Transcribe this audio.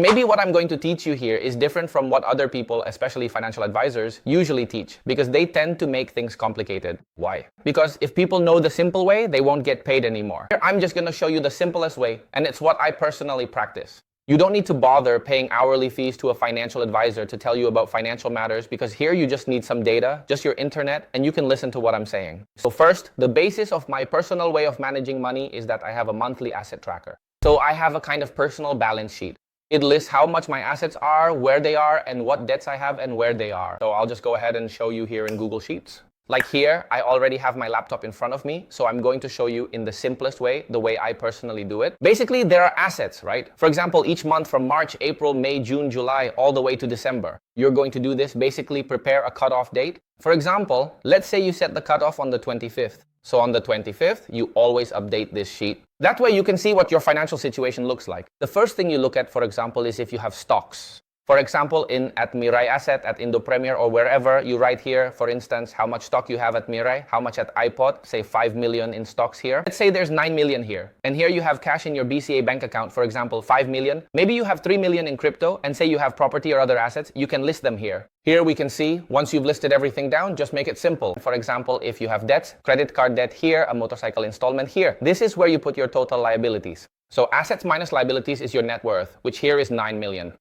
Maybe what I'm going to teach you here is different from what other people, especially financial advisors, usually teach, because they tend to make things complicated. Why? Because if people know the simple way, they won't get paid anymore. Here, I'm just going to show you the simplest way, and it's what I personally practice. You don't need to bother paying hourly fees to a financial advisor to tell you about financial matters, because here you just need some data, just your internet, and you can listen to what I'm saying. So first, the basis of my personal way of managing money is that I have a monthly asset tracker. So I have a kind of personal balance sheet. It lists how much my assets are, where they are, and what debts I have and where they are. So I'll just go ahead and show you here in Google Sheets. Like here, I already have my laptop in front of me, so I'm going to show you in the simplest way, the way I personally do it. Basically, there are assets, right? For example, each month from March, April, May, June, July, all the way to December. You're going to do this, basically prepare a cutoff date. For example, let's say you set the cutoff on the 25th. So on the 25th, you always update this sheet. That way you can see what your financial situation looks like. The first thing you look at, for example, is if you have stocks. For example, at Mirai Asset, at Indo Premier, or wherever, you write here, for instance, how much stock you have at Mirai, how much at iPod, say 5 million in stocks here. Let's say there's 9 million here. And here you have cash in your BCA bank account, for example, 5 million. Maybe you have 3 million in crypto, and say you have property or other assets, you can list them here. Here we can see, once you've listed everything down, just make it simple. For example, if you have debts, credit card debt here, a motorcycle installment here. This is where you put your total liabilities. So assets minus liabilities is your net worth, which here is 9 million.